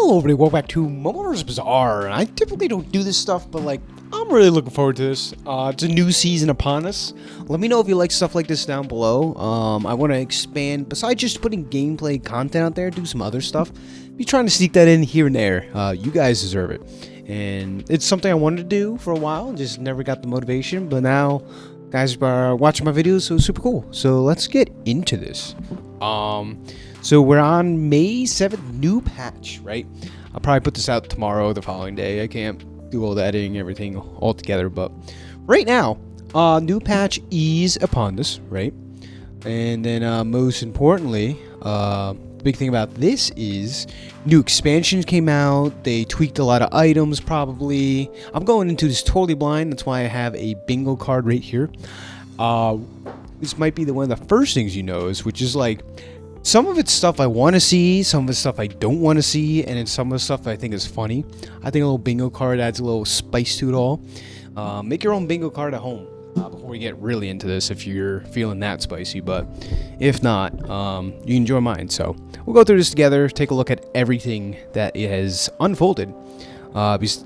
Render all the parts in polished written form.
Hello everybody, welcome back to MoMoVs Bazaar. And I typically don't do this stuff, but like, I'm really looking forward to this. It's a new season upon us. Let me know if you like stuff like this down below. I want to expand, besides just putting gameplay content out there, do some other stuff. Be trying to sneak that in here and there. You guys deserve it. And it's something I wanted to do for a while, just never got the motivation, but now guys are watching my videos, so it's super cool. So let's get into this. So we're on May 7th, new patch, right? I'll probably put this out tomorrow or the following day. I can't do all the editing, everything all together, but right now, new patch is upon us, right? And then most importantly, the big thing about this is new expansions came out. They tweaked a lot of items, probably. I'm going into this totally blind. That's why I have a bingo card right here. This might be one of the first things you notice, which is like, some of it's stuff I want to see, some of it's stuff I don't want to see, and then some of the stuff I think is funny. I think a little bingo card adds a little spice to it all. Make your own bingo card at home before we get really into this if you're feeling that spicy, but if not, you enjoy mine. So we'll go through this together, take a look at everything that has unfolded. These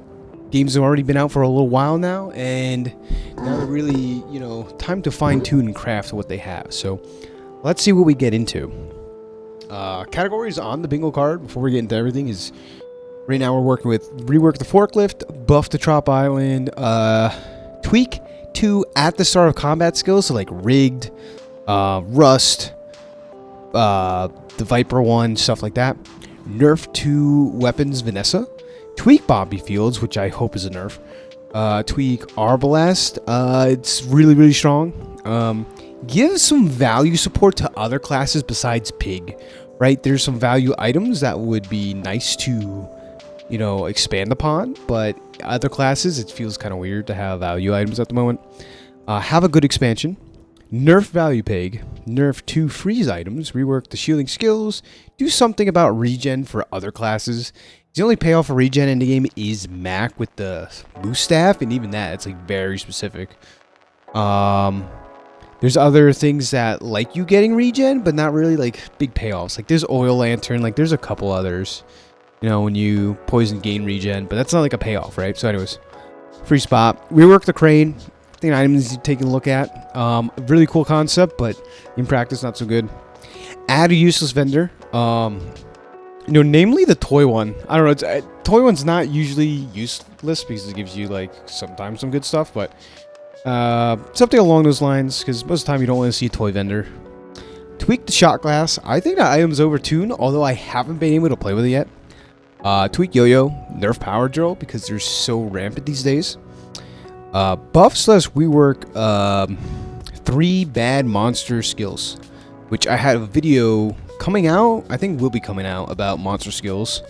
games have already been out for a little while now, and now they're really, time to fine-tune and craft what they have. So let's see what we get into. Categories on the bingo card before we get into everything is right now we're working with rework the forklift, buff the Trop Island, tweak to at the start of combat skills, so like rigged, rust, the Viper one, stuff like that. Nerf to weapons Vanessa, tweak Bobby Fields, which I hope is a nerf. Tweak Arbalest, it's really strong. Give some value support to other classes besides Pig, right? There's some value items that would be nice to, expand upon, but other classes, it feels kind of weird to have value items at the moment. Have a good expansion. Nerf value Pig. Nerf 2 freeze items. Rework the shielding skills. Do something about regen for other classes. The only payoff for regen in the game is Mac with the boost staff, and even that, it's like very specific. There's other things that like you getting regen, but not really like big payoffs. Like there's Oil Lantern, like there's a couple others, when you poison gain regen, but that's not like a payoff, right? So anyways, free spot. Rework the crane. I think items you're taking a look at. Really cool concept, but in practice, not so good. Add a useless vendor. Namely the toy one. I don't know. Toy one's not usually useless because it gives you like sometimes some good stuff, but something along those lines, because most of the time you don't want to see a toy vendor. Tweak the shot glass. I think that item's overtuned, although I haven't been able to play with it yet. Tweak yo-yo, nerf power drill because they're so rampant these days. Buff/rework 3 bad monster skills, which I had a video coming out, I think will be coming out, about monster skills.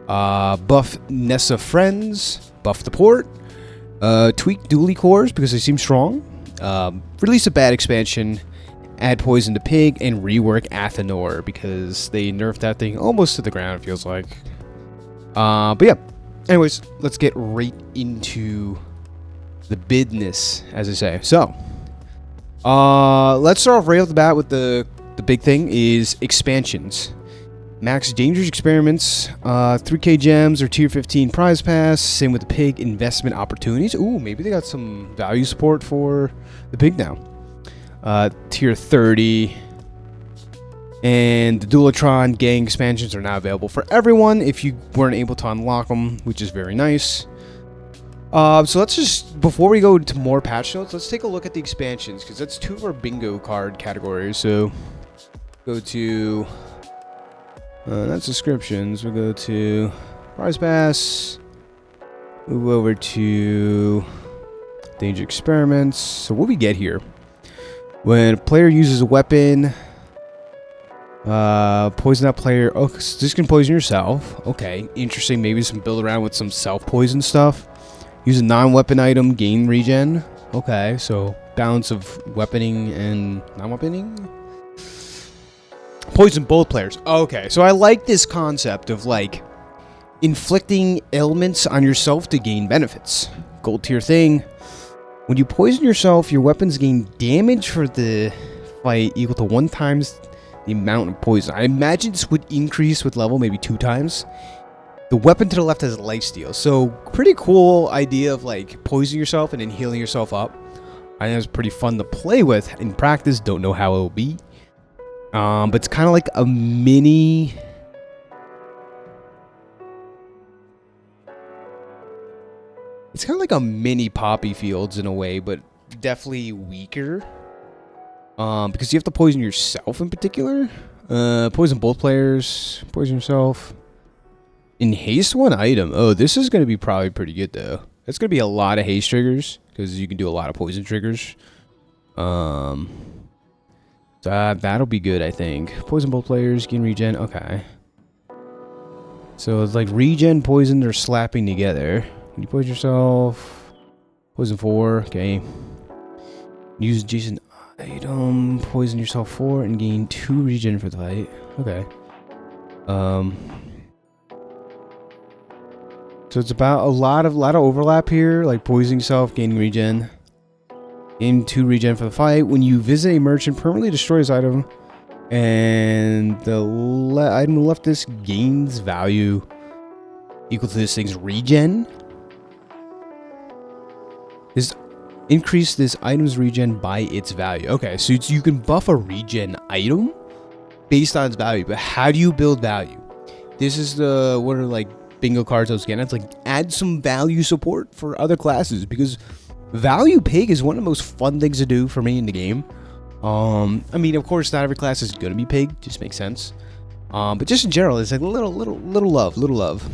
Buff Nessa friends, buff the port. Tweak dually cores because they seem strong. Release a bad expansion. Add poison to Pig and rework Athenor because they nerfed that thing almost to the ground, it feels like. But yeah. Anyways, let's get right into the business, as I say. So, let's start off right off the bat with the big thing is expansions. Max Dangerous Experiments, 3k gems or tier 15 prize pass. Same with the Pig investment opportunities. Ooh, maybe they got some value support for the Pig now. Tier 30. And the Dualtron gang expansions are now available for everyone if you weren't able to unlock them, which is very nice. So let's just, before we go into more patch notes, let's take a look at the expansions because that's 2 of our bingo card categories. So go to not subscriptions. We'll go to prize pass. Move over to danger experiments. So what we get here, when a player uses a weapon, poison that player. Oh, so this can poison yourself. Okay, interesting. Maybe some build around with some self-poison stuff. Use a non-weapon item, gain regen. Okay, so balance of weaponing and non-weaponing. Poison both players. Okay, so I like this concept of like inflicting ailments on yourself to gain benefits. Gold tier thing. When you poison yourself, your weapons gain damage for the fight equal to 1 times the amount of poison. I imagine this would increase with level maybe 2 times. The weapon to the left has lifesteal. So pretty cool idea of like poisoning yourself and then healing yourself up. I think it's pretty fun to play with in practice. Don't know how it will be. But it's kind of like a mini... It's kind of like a mini Poppy Fields in a way, but definitely weaker. Because you have to poison yourself in particular. Poison both players. Poison yourself. In haste one item. Oh, this is going to be probably pretty good though. That's going to be a lot of haste triggers because you can do a lot of poison triggers. So that'll be good, I think. Poison both players, gain regen. Okay. So it's like regen, poison, they're slapping together. When you poison yourself, poison 4. Okay. Use adjacent item, poison yourself 4, and gain 2 regen for the fight. Okay. So it's about a lot of overlap here, like poisoning yourself, gaining regen. Gain 2 regen for the fight. When you visit a merchant, permanently destroy his item, and the item left this gains value equal to this thing's regen. Increase this item's regen by its value. Okay, so you can buff a regen item based on its value, but how do you build value? This is what are like bingo cards I was getting. It's like add some value support for other classes because value pig is one of the most fun things to do for me in the game. I mean, of course, not every class is gonna be pig. Just makes sense. But just in general, it's like little love.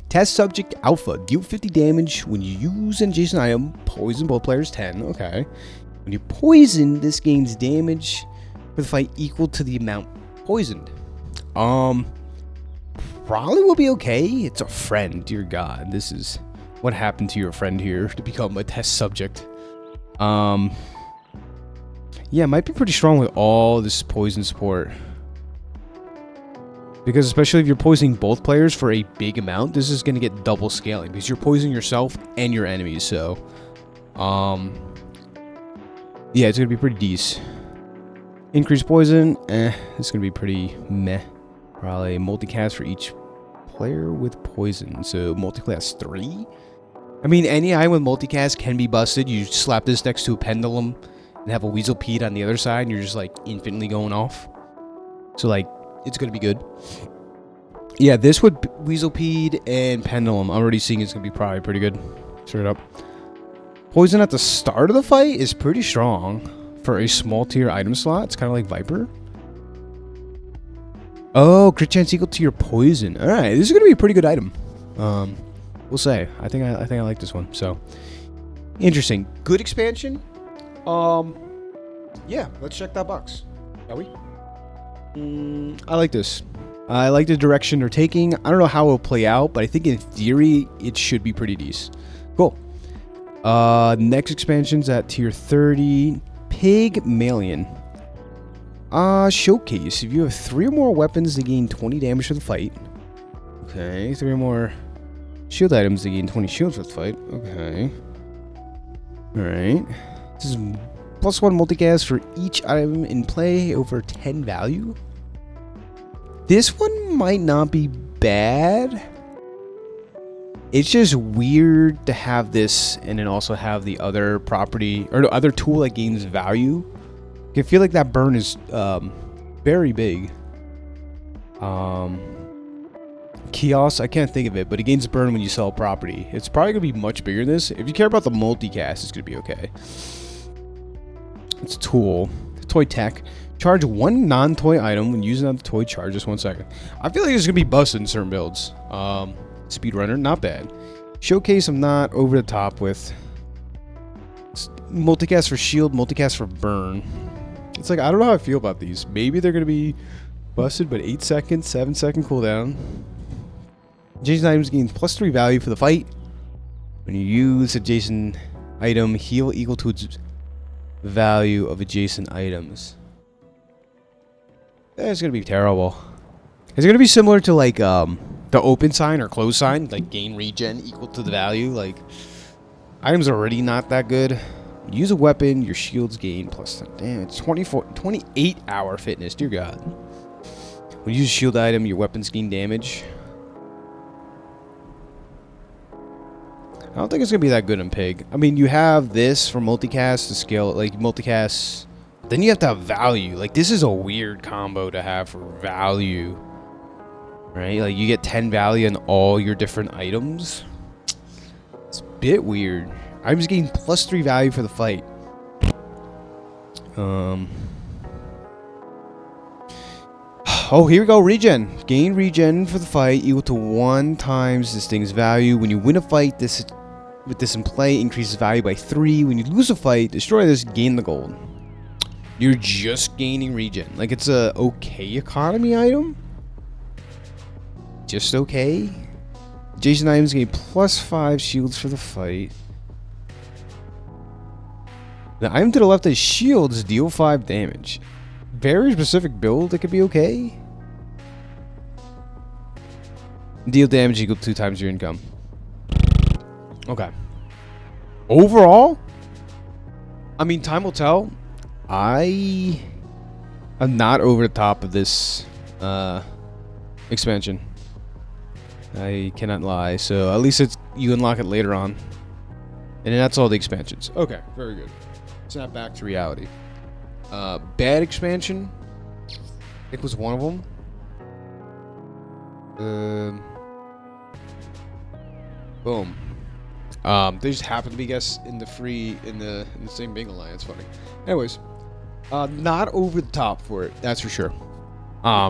Test subject alpha. Deal 50 damage when you use an adjacent item. Poison both players 10. Okay. When you poison, this gains damage for the fight equal to the amount poisoned. Probably will be okay. It's a friend. Dear God, this is what happened to your friend here to become a test subject. Yeah, it might be pretty strong with all this poison support. Because especially if you're poisoning both players for a big amount, this is going to get double scaling. Because you're poisoning yourself and your enemies, so... yeah, it's going to be pretty decent. Increased poison, it's going to be pretty meh. Probably multicast for each player with poison. So multicast 3? I mean, any item with multicast can be busted. You slap this next to a pendulum and have a Weasel Pete on the other side, and you're just like infinitely going off. So like, it's gonna be good. Yeah, this would Weasel Pete and pendulum. I'm already seeing it's gonna be probably pretty good. Straight up. Poison at the start of the fight is pretty strong for a small tier item slot. It's kind of like Viper. Oh, crit chance equal to your poison. All right, this is gonna be a pretty good item. We'll say. I think I like this one. So interesting. Good expansion. Yeah, let's check that box. Shall we? I like this. I like the direction they're taking. I don't know how it'll play out, but I think in theory it should be pretty decent. Cool. Next expansion's at tier 30. Pygmalion. Showcase. If you have 3 or more weapons, they gain 20 damage for the fight. Okay, 3 or more shield items, they gain 20 shields for the fight. Okay. Alright. This is +1 multicast for each item in play over 10 value. This one might not be bad. It's just weird to have this and then also have the other property or the other tool that gains value. I feel like that burn is very big. Kiosk, I can't think of it, but it gains burn when you sell a property. It's probably going to be much bigger than this. If you care about the multicast, it's going to be okay. It's a tool. Toy tech. Charge 1 non-toy item when using on the toy. Charge just 1 second. I feel like it's going to be busted in certain builds. Speedrunner, not bad. Showcase, I'm not over the top with. Multicast for shield, multicast for burn. It's like, I don't know how I feel about these. Maybe they're going to be busted, but 8 seconds, 7 second cooldown. Adjacent items gains +3 value for the fight. When you use adjacent item, heal equal to its value of adjacent items. It's going to be terrible. It's going to be similar to like the open sign or close sign, like gain regen equal to the value. Like, items are already not that good. Use a weapon, your shields gain +10 damage. 28 hour fitness, dear God. When you use a shield item, your weapons gain damage. I don't think it's gonna be that good in Pig. I mean, you have this for multicast to scale, like multicast. Then you have to have value. Like, this is a weird combo to have for value, right? Like, you get 10 value on all your different items. It's a bit weird. I'm just getting +3 value for the fight. Oh, here we go. Regen. Gain regen for the fight equal to 1 times this thing's value. When you win a fight, with this in play, increases value by 3. When you lose a fight, destroy this, gain the gold. You're just gaining regen. Like, it's a okay economy item. Just okay. Adjacent items gain +5 shields for the fight. The item to the left has shields, deal 5 damage. Very specific build, it could be okay. Deal damage equal to 2 times your income. Okay. Overall, I mean, time will tell. I am not over the top of this expansion. I cannot lie. So at least you unlock it later on. And that's all the expansions. Okay, very good. Snap back to reality. Bad expansion. It was one of them. Boom. They just happen to be, guess, in the same Bing alliance. Funny. Anyways, not over the top for it. That's for sure.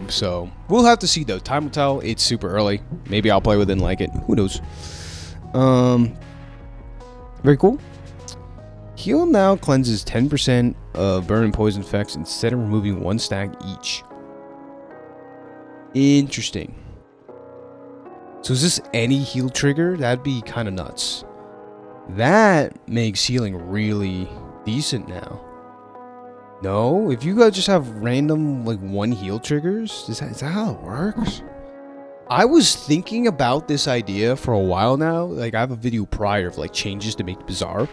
So we'll have to see though. Time will tell. It's super early. Maybe I'll play with it and like it. Who knows? Very cool. Heal now cleanses 10% of burn and poison effects instead of removing 1 stack each. Interesting. So is this any heal trigger? That'd be kind of nuts. That makes healing really decent now. No? If you guys just have random, like, 1 heal triggers? Is that how it works? I was thinking about this idea for a while now. Like, I have a video prior of, like, changes to make Bazaar.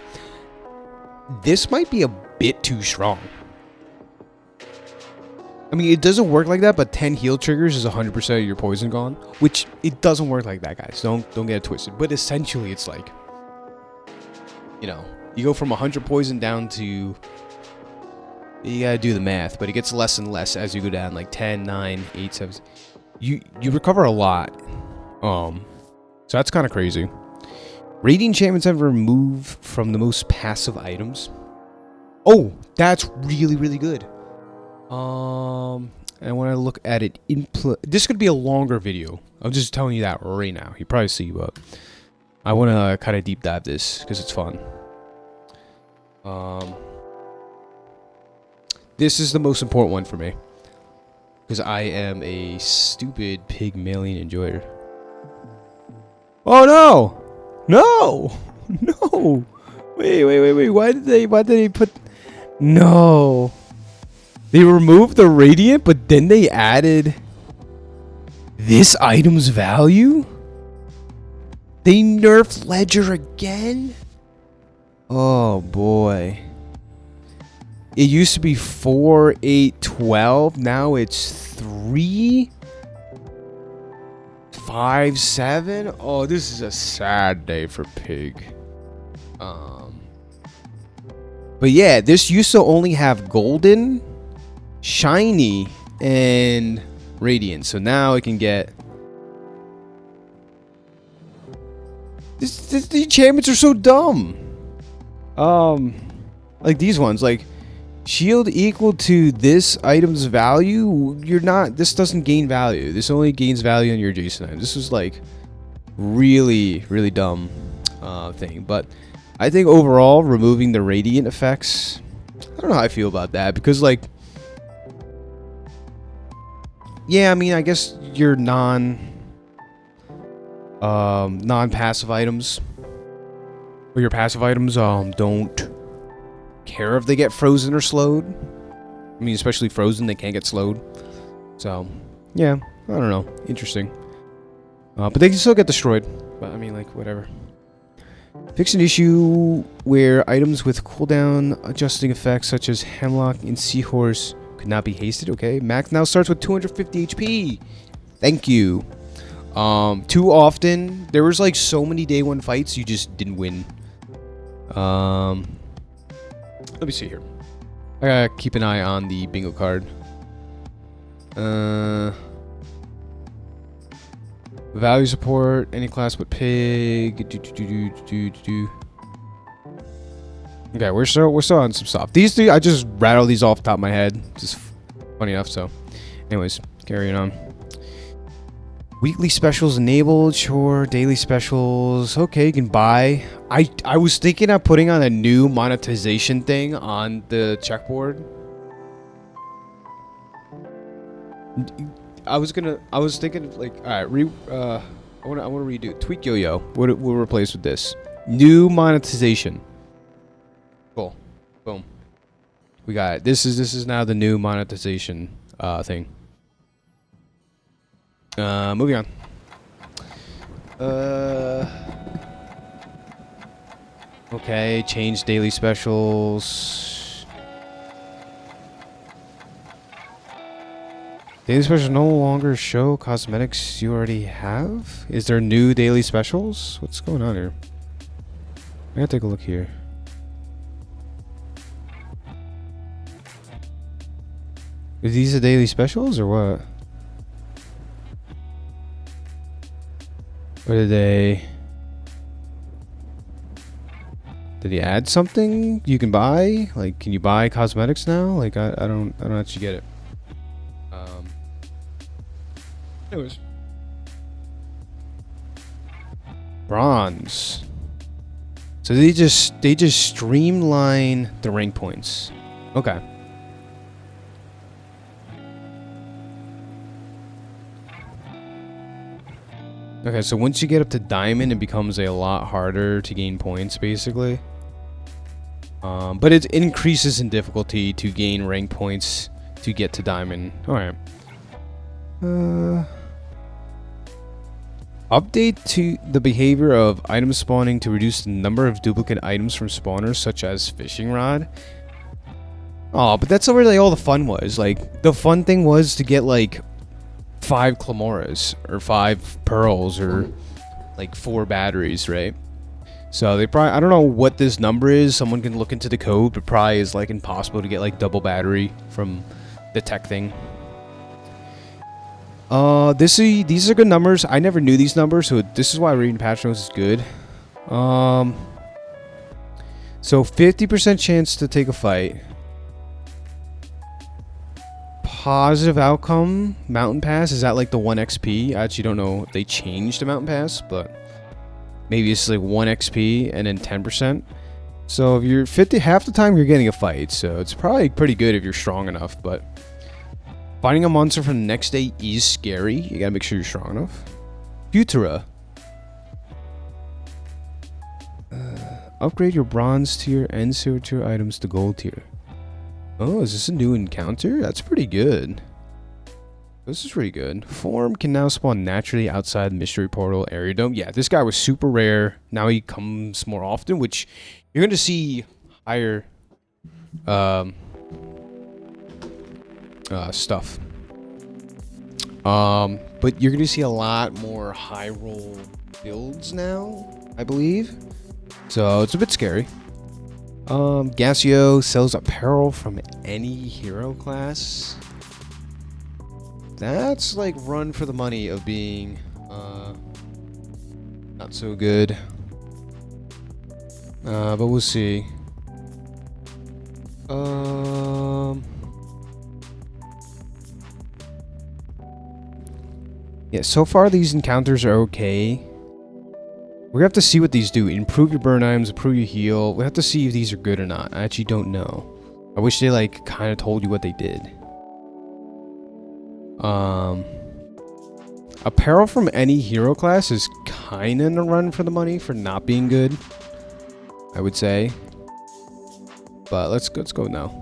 This might be a bit too strong. I mean, it doesn't work like that, but 10 heal triggers is 100% of your poison gone. Which, it doesn't work like that, guys. Don't get it twisted. But essentially, it's like, you know, you go from 100 poison down to... You gotta do the math, but it gets less and less as you go down, like 10, 9, 8, 7. You recover a lot. So that's kind of crazy. Radiant enchantments have removed from the most passive items. Oh, that's really, really good. And when I look at it, this could be a longer video. I'm just telling you that right now. You probably see, but I want to kind of deep dive this because it's fun. This is the most important one for me because I am a stupid Pygmalion enjoyer. Oh no! No! No! Wait. Why did they put... No. They removed the radiant, but then they added this item's value? They nerfed Ledger again? Oh boy. It used to be 4, 8, 12. Now it's 3, 5, 7. Oh, this is a sad day for Pig. But yeah, this used to only have golden, shiny, and radiant. So now it can get... The enchantments are so dumb. Like these ones, like... Shield equal to this item's value. This doesn't gain value. This only gains value on your adjacent item. This was like really, really dumb thing. But I think overall, removing the radiant effects, I don't know how I feel about that because, like, yeah, I mean, I guess your non-passive items or your passive items don't care if they get frozen or slowed. I mean, especially frozen, they can't get slowed. So, yeah, I don't know. Interesting. But they can still get destroyed. But, I mean, like, whatever. Fix an issue where items with cooldown adjusting effects such as Hemlock and Seahorse could not be hasted. Okay, max now starts with 250 HP. Thank you. Too often there was like so many day one fights you just didn't win. Let me see here. I gotta keep an eye on the bingo card. Value support, any class but pig. Okay, we're still on some stuff. These three, I just rattle these off the top of my head. Just funny enough, so. Anyways, carrying on. Weekly specials enabled, sure. Daily specials, okay, you can buy. I was thinking of putting on a new monetization thing on the checkboard. I was thinking like, all right, I want to redo it. Tweak yo-yo. We'll replace with this new monetization. Cool, boom. We got it. This is now the new monetization thing. Moving on. Okay, change daily specials. Daily specials no longer show cosmetics you already have? Is there new daily specials? What's going on here? I gotta take a look here. Is these the daily specials or what? Or did he add something you can buy? Like, can you buy cosmetics now? Like, I don't actually get it. Anyways. Bronze. So they just streamline the rank points. Okay. Okay, so once you get up to diamond, it becomes a lot harder to gain points, basically. But it increases in difficulty to gain rank points to get to diamond. Alright. Update to the behavior of item spawning to reduce the number of duplicate items from spawners, such as fishing rod. Oh, but that's where like, all the fun was. Like, the fun thing was to get, like, 5 clamoras or 5 pearls or like 4 batteries, right? So they probably, I don't know what this number is. Someone can look into the code, but probably is like impossible to get like double battery from the tech thing. These are good numbers. I never knew these numbers, so this is why reading patch notes is good. So 50% chance to take a fight. Positive outcome, mountain pass. Is that like the 1 XP? I actually don't know if they changed the mountain pass, but maybe it's like 1 XP and then 10%. So if you're 50, half the time you're getting a fight, so it's probably pretty good if you're strong enough. But finding a monster for the next day is scary. You gotta make sure you're strong enough. Futera. Upgrade your bronze tier and silver tier items to gold tier. Oh, is this a new encounter? That's pretty good. This is pretty good. Form can now spawn naturally outside the mystery portal area dome. Yeah, this guy was super rare. Now he comes more often, which you're going to see higher stuff. But you're going to see a lot more high roll builds now, I believe. So it's a bit scary. Gasio sells apparel from any hero class. That's like run for the money of being not so good. But we'll see. Yeah, so far these encounters are okay. We're gonna have to see what these do. Improve your burn items, improve your heal. We have to see if these are good or not. I actually don't know. I wish they like kind of told you what they did. Apparel from any hero class is kind of in a run for the money for not being good, I would say. But let's go now.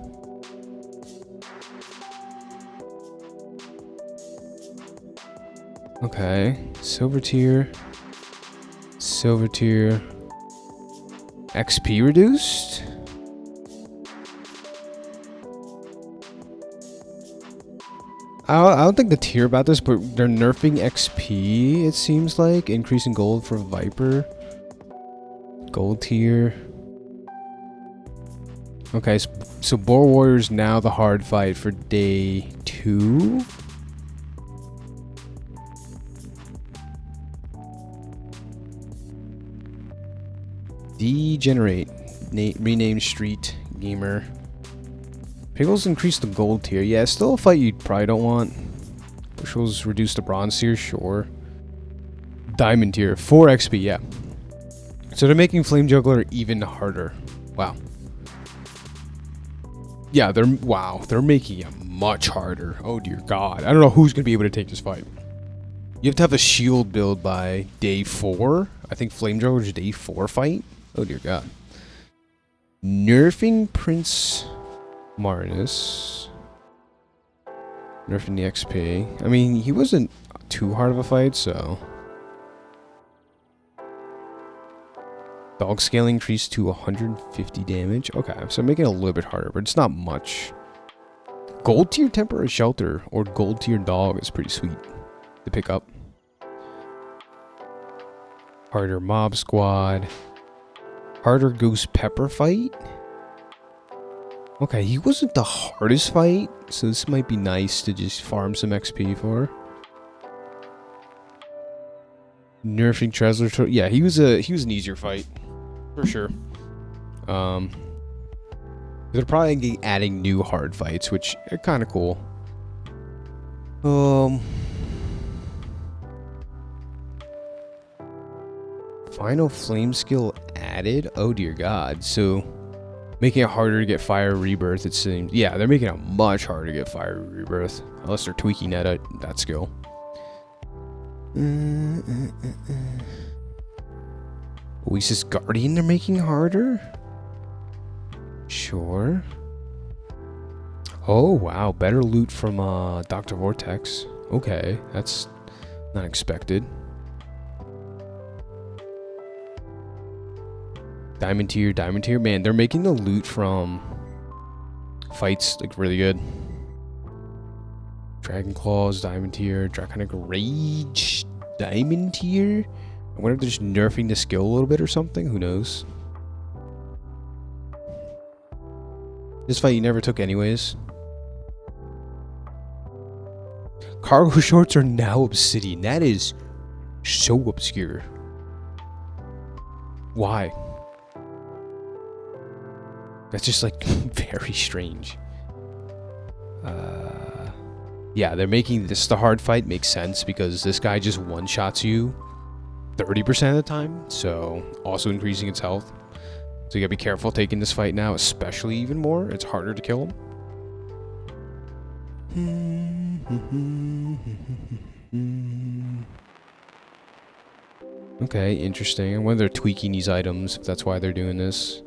Okay, silver tier. Silver tier. XP reduced? I don't think the tier about this, but they're nerfing XP, it seems like. Increasing gold for Viper. Gold tier. Okay, so Boar Warrior's now the hard fight for day 2. Degenerate. Rename Street Gamer. Pickles increased the gold tier. Yeah, still a fight you probably don't want. Bushels reduced the bronze tier, sure. Diamond tier, 4 XP, yeah. So they're making Flame Juggler even harder. Wow. Yeah, they're making it much harder. Oh dear God. I don't know who's gonna be able to take this fight. You have to have a shield build by day 4. I think Flame Juggler's day 4 fight. Oh dear God. Nerfing Prince Marnus. Nerfing the XP. I mean, he wasn't too hard of a fight, so. Dog scale increased to 150 damage. Okay, so making it a little bit harder, but it's not much. Gold tier temporary shelter or gold tier dog is pretty sweet to pick up. Harder mob squad. Harder goose pepper fight. Okay, he wasn't the hardest fight, so this might be nice to just farm some XP for. Nerfing Treasure. Yeah, he was an easier fight. For sure. They're probably adding new hard fights, which are kind of cool. Final flame skill added. Oh dear God. So making it harder to get fire rebirth, it seems. Yeah, they're making it much harder to get fire rebirth, unless they're tweaking that skill. Oasis Guardian they're making harder? Sure. Oh, wow. Better loot from Dr. Vortex. Okay, that's not expected. Diamond tier. Man, they're making the loot from fights like really good. Dragon Claws, Diamond tier. Draconic Rage, Diamond tier. I wonder if they're just nerfing the skill a little bit or something. Who knows? This fight you never took anyways. Cargo shorts are now obsidian. That is so obscure. Why? That's just like very strange. Yeah, they're making this the hard fight. Makes sense because this guy just one-shots you 30% of the time, so also increasing its health. So you gotta be careful taking this fight now, especially even more. It's harder to kill him. Okay, interesting. I wonder if they're tweaking these items, if that's why they're doing this.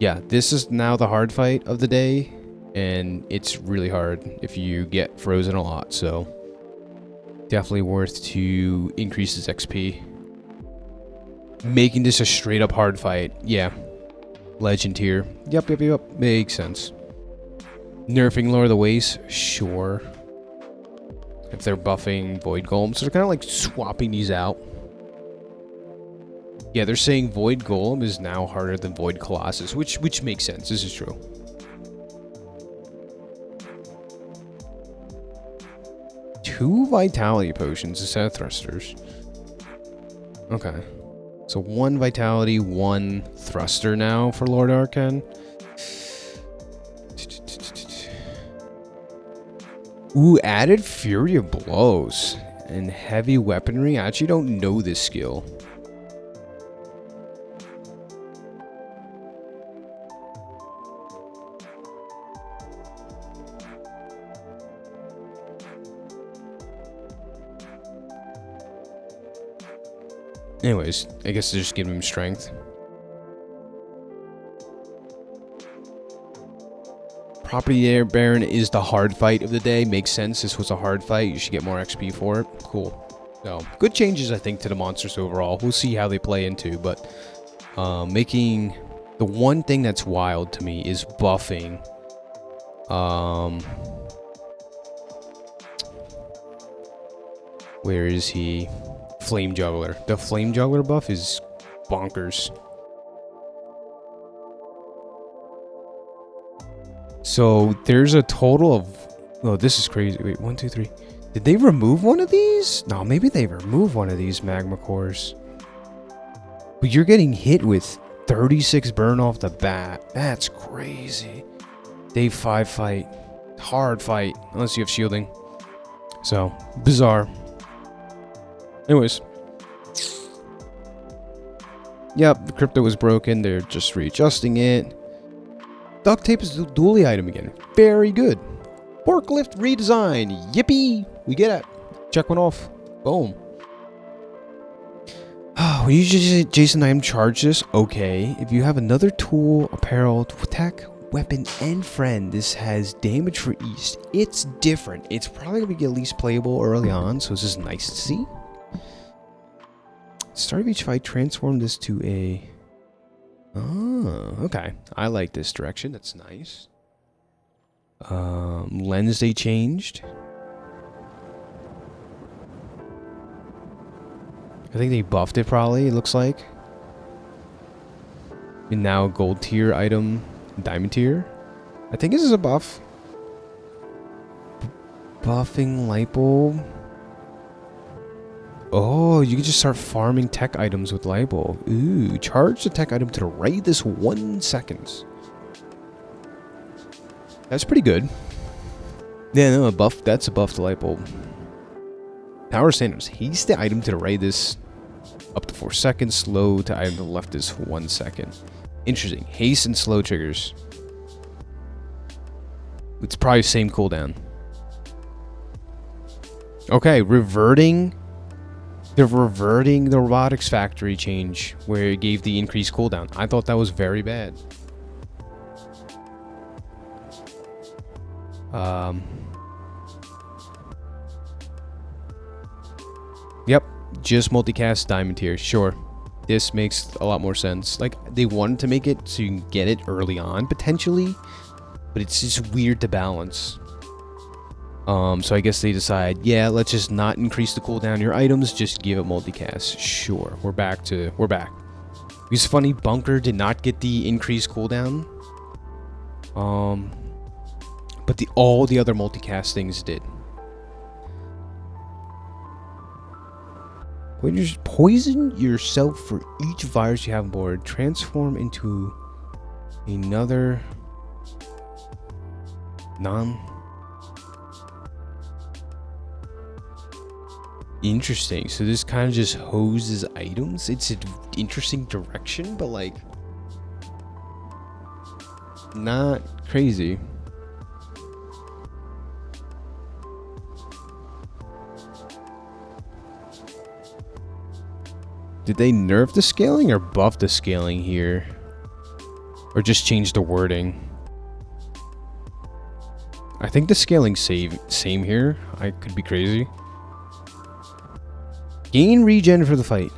Yeah, this is now the hard fight of the day, and it's really hard if you get frozen a lot, so definitely worth to increase his XP. Making this a straight up hard fight. Yeah. Legend tier. Yep. Makes sense. Nerfing Lord of the Waste. Sure. If they're buffing Void Golem. So they're kind of like swapping these out. Yeah, they're saying Void Golem is now harder than Void Colossus, which makes sense. This is true. Two Vitality Potions instead of Thrusters. Okay. So 1 Vitality, 1 Thruster now for Lord Arcan. Ooh, added Fury of Blows and Heavy Weaponry. I actually don't know this skill. Anyways, I guess they just give him strength. Property Baron is the hard fight of the day. Makes sense. This was a hard fight. You should get more XP for it. Cool. So, good changes, I think, to the monsters overall. We'll see how they play into, but making the one thing that's wild to me is buffing Where is he? Flame Juggler. The Flame Juggler buff is bonkers. So there's a total of... Oh, this is crazy. Wait, 1, 2, 3. Did they remove one of these? No, maybe they removed one of these magma cores. But you're getting hit with 36 burn off the bat. That's crazy. Day 5 fight. Hard fight. Unless you have shielding. So, bizarre. Anyways. Yep, the crypto was broken. They're just readjusting it. Duct tape is the dually item again. Very good. Forklift redesign. Yippee. We get it. Check one off. Boom. When you just Jason item charge this, okay. If you have another tool, apparel, attack, weapon, and friend, this has damage for east. It's different. It's probably going to be at least playable early on, so this is nice to see. Start of each fight, transform this to a... Oh, okay. I like this direction. That's nice. Lens they changed. I think they buffed it probably, it looks like. And now gold tier item, diamond tier. I think this is a buff. Buffing light bulb. Oh, you can just start farming tech items with light bulb. Ooh, charge the tech item to the right this 1 second. That's pretty good. Yeah, no, a buff. That's a buff to light bulb. Power standards. Haste the item to the right this up to 4 seconds. Slow to item to the left this 1 second. Interesting. Haste and slow triggers. It's probably same cooldown. Okay, reverting. They're reverting the robotics factory change where it gave the increased cooldown. I thought that was very bad. Yep, just multicast diamond tier. Sure, this makes a lot more sense. Like, they wanted to make it so you can get it early on potentially, but it's just weird to balance. So I guess they decide, yeah, let's just not increase the cooldown on your items, just give it multicast. Sure, we're back. It's funny, Bunker did not get the increased cooldown. But all the other multicast things did. When you poison yourself for each virus you have on board, transform into another Interesting. So this kind of just hoses items. It's an interesting direction, but like not crazy. Did they nerf the scaling or buff the scaling here? Or just change the wording? I think the scaling's same here. I could be crazy. Gain regen for the fight.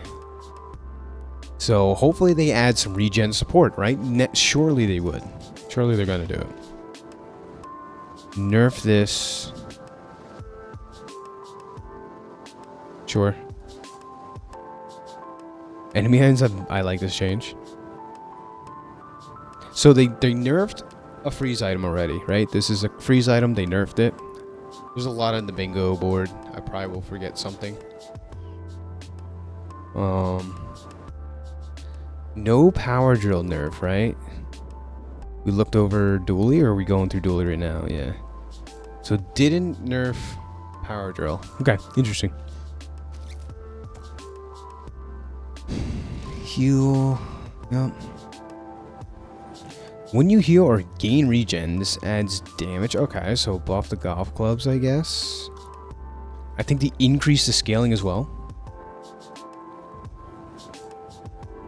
So hopefully they add some regen support, right? Surely they would. Surely they're gonna do it. Nerf this. Sure. Enemy items, I like this change. So they nerfed a freeze item already, right? This is a freeze item, they nerfed it. There's a lot on the bingo board. I probably will forget something. No power drill nerf, right? We looked over dually, or are we going through dually right now? Yeah. So didn't nerf power drill. Okay, interesting. Heal. Yep. When you heal or gain regen, this adds damage. Okay, so buff the golf clubs, I guess. I think they increase the scaling as well.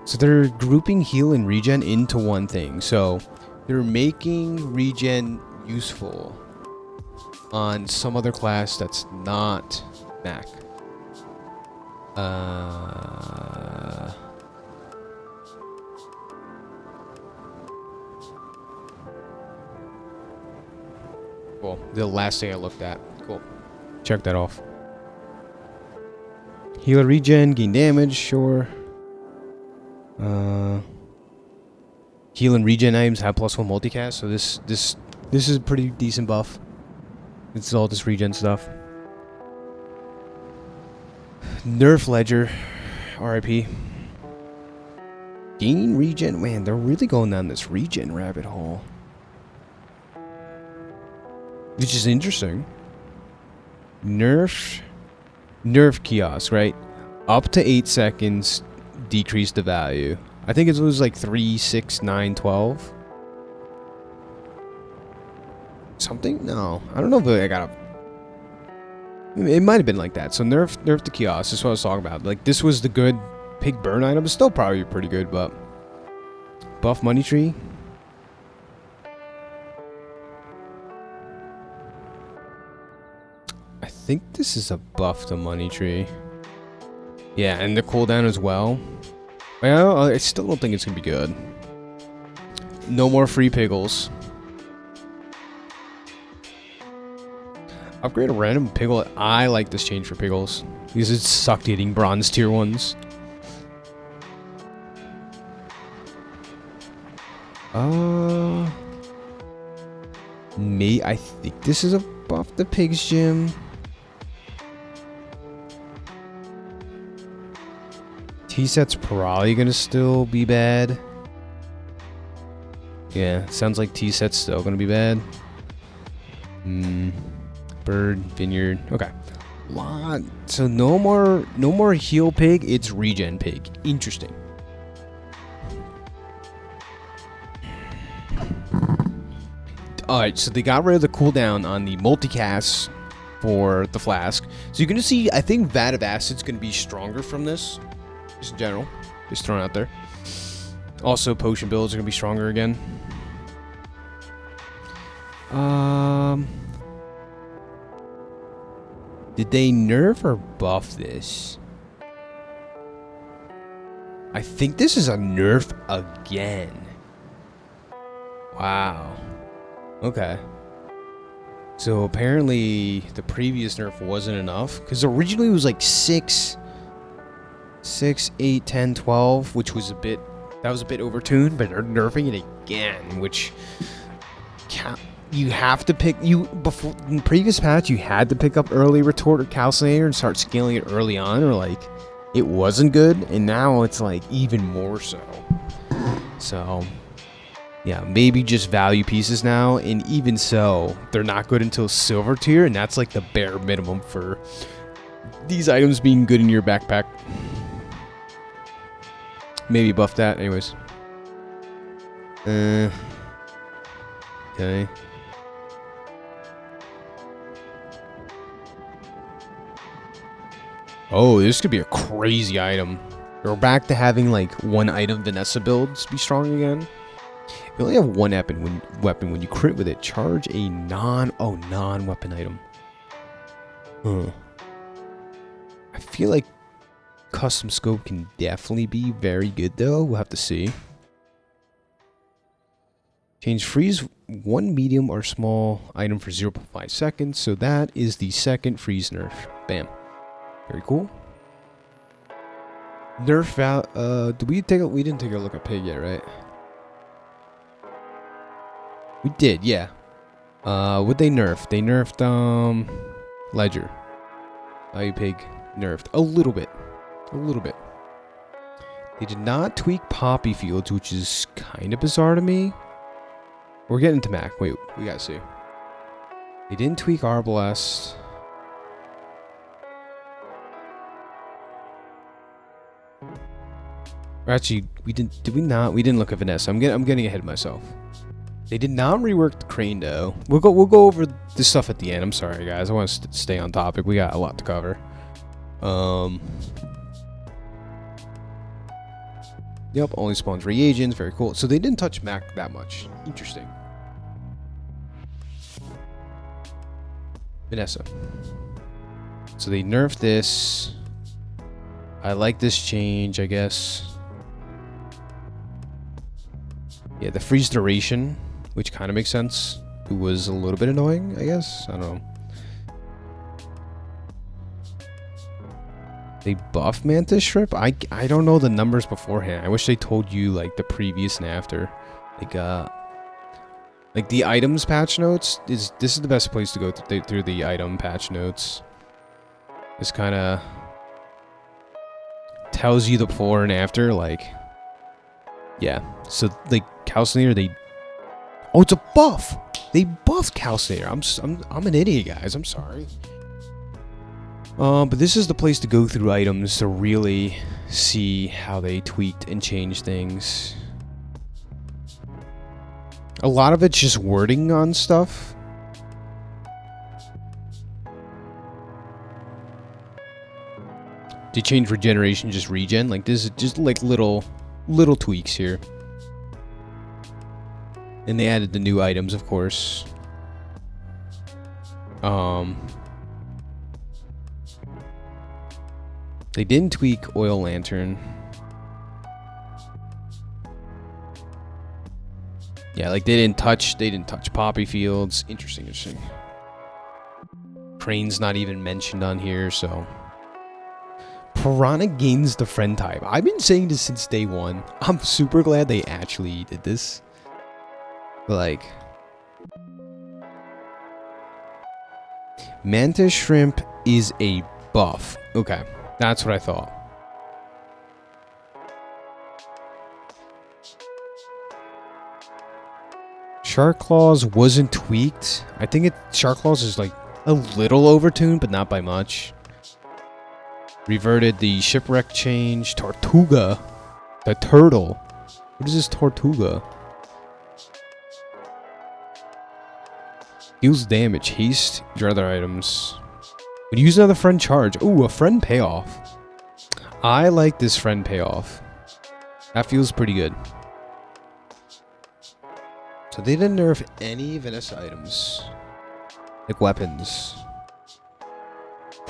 So they're grouping heal and regen into one thing. So they're making regen useful on some other class that's not Mac. Cool. The last thing I looked at. Cool. Check that off. Healer regen, gain damage, sure. Heal and regen items have +1 multicast, so this is a pretty decent buff. It's all this regen stuff. Nerf Ledger, RIP. Gain regen, man, they're really going down this regen rabbit hole, which is interesting. Nerf kiosk, right? Up to 8 seconds, decrease the value. I think it was like 3, 6, 9, 12. Something? No, I don't know if I got a. It might have been like that. So nerf the kiosk. That's what I was talking about. Like, this was the good pig burn item. It's still probably pretty good, but buff money tree. I think this is a buff to money tree. Yeah, and the cooldown as well. I still don't think it's gonna be good. No more free piggles. Upgrade a random piggle. I like this change for piggles because it sucked hitting bronze tier ones. I think this is a buff to Pig's Gym. T-set's probably gonna still be bad. Yeah, sounds like T-set's still gonna be bad. Bird, vineyard, okay. So no more heal pig, it's regen pig. Interesting. Alright, so they got rid of the cooldown on the multicast for the flask. So you're gonna see, I think Vat of Acid's gonna be stronger from this. Just in general. Just thrown out there. Also, potion builds are gonna be stronger again. Did they nerf or buff this? I think this is a nerf again. Wow. Okay. So apparently the previous nerf wasn't enough, because originally it was like 6, 8, 10, 12, which was a bit overtuned, but they're nerfing it again, which you have to pick. Before in the previous patch, you had to pick up early retort or calcinator and start scaling it early on, or like it wasn't good, and now it's like even more so. So yeah, maybe just value pieces now, and even so, they're not good until silver tier, and that's like the bare minimum for these items being good in your backpack. Maybe buff that, anyways. Okay. Oh, this could be a crazy item. We're back to having like one item Vanessa builds be strong again. You only have one weapon when you crit with it. Charge a non-weapon item. I feel like custom scope can definitely be very good though. We'll have to see. Change freeze one medium or small item for 0.5 seconds. So that is the second freeze nerf. Bam. Very cool. Nerf we didn't take a look at pig yet, right? We did, yeah. What they nerfed? They nerfed Ledger. Value pig nerfed a little bit. They did not tweak Poppy Fields, which is kind of bizarre to me. We're getting to Mac. Wait, we gotta see. They didn't tweak Arbalest. Actually, we didn't. Did we not? We didn't look at Vanessa. I'm getting ahead of myself. They did not rework the crane though. We'll go over this stuff at the end. I'm sorry guys. I want to stay on topic. We got a lot to cover. Yep, only spawns reagents. Very cool. So they didn't touch Mac that much. Interesting. Vanessa. So they nerfed this. I like this change, I guess. Yeah, the freeze duration, which kind of makes sense. It was a little bit annoying, I guess. I don't know. They buff Mantis Shrimp? I don't know the numbers beforehand. I wish they told you like the previous and after. Like the items patch notes this is the best place to go through the item patch notes. This kind of tells you the before and after, like, yeah. So like Calcinator, oh, it's a buff. They buffed Calcinator. I'm an idiot, guys. I'm sorry. But this is the place to go through items to really see how they tweaked and changed things. A lot of it's just wording on stuff. To change regeneration, just regen. Like this is just like little tweaks here. And they added the new items, of course. They didn't tweak Oil Lantern. Yeah, like they didn't touch poppy fields. Interesting. Crane's not even mentioned on here, so. Piranha gains the friend type. I've been saying this since day one. I'm super glad they actually did this. Like, Mantis Shrimp is a buff. Okay, that's what I thought. Shark Claws wasn't tweaked. I think Shark Claws is like a little overtuned, but not by much. Reverted the shipwreck change. Tortuga, the turtle. What is this Tortuga? Deals damage, haste, your other items. Would use another friend charge. Ooh, a friend payoff. I like this friend payoff. That feels pretty good. So they didn't nerf any Vanessa items. Like weapons.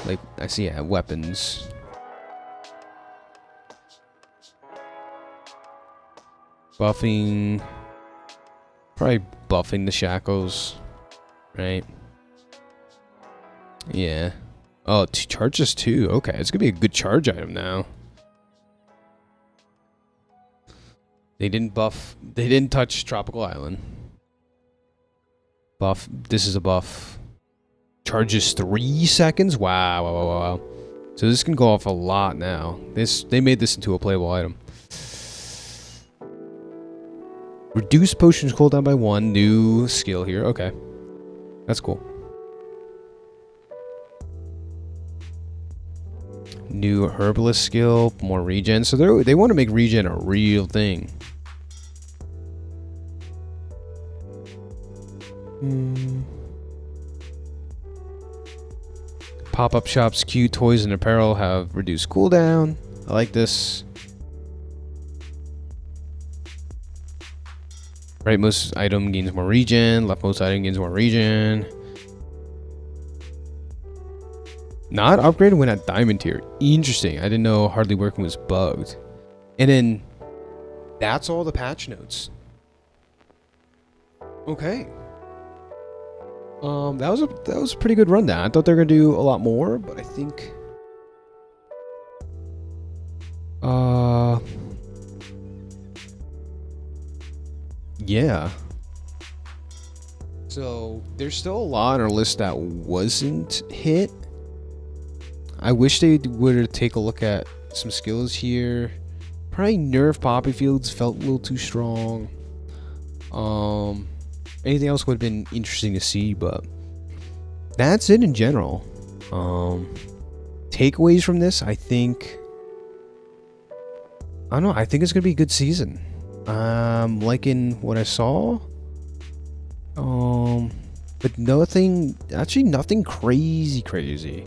Like, I see, yeah, weapons. Buffing. Probably buffing the shackles. Right? Yeah. Oh, charges too. Okay, it's gonna be a good charge item now. They didn't buff. They didn't touch Tropical Island. Buff. This is a buff. Charges 3 seconds. Wow. So this can go off a lot now. They made this into a playable item. Reduce potions cooldown by 1. New skill here. Okay. That's cool. New herbalist skill, more regen. So they want to make regen a real thing. Pop-up shops, cute toys and apparel have reduced cooldown. I like this. Rightmost item gains more regen. Leftmost item gains more regen. Not upgraded when at diamond tier. Interesting. I didn't know hardly working was bugged. And then that's all the patch notes. Okay. That was a pretty good rundown. I thought they were gonna do a lot more, but I think yeah. So there's still a lot on our list that wasn't hit. I wish they would take a look at some skills here. Probably nerf poppy fields, felt a little too strong. Anything else would have been interesting to see, but that's it in general. Takeaways from this, I don't know, I think it's gonna be a good season. Liking what I saw. But nothing crazy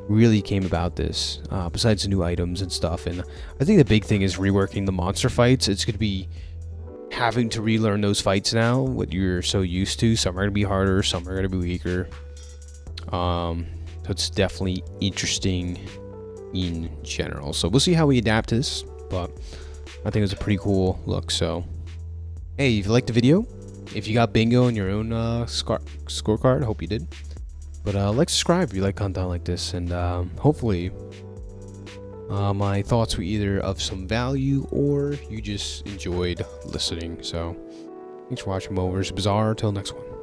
really came about this, besides the new items and stuff. And I think the big thing is reworking the monster fights. It's gonna be having to relearn those fights now, what you're so used to. Some are gonna be harder, some are gonna be weaker. So it's definitely interesting in general. So we'll see how we adapt this, but I think it's a pretty cool look. So hey, if you liked the video, if you got bingo in your own scorecard, I hope you did. But like, subscribe if you like content like this, and hopefully my thoughts were either of some value or you just enjoyed listening. So thanks for watching MoMoVs Bazaar. Till next one.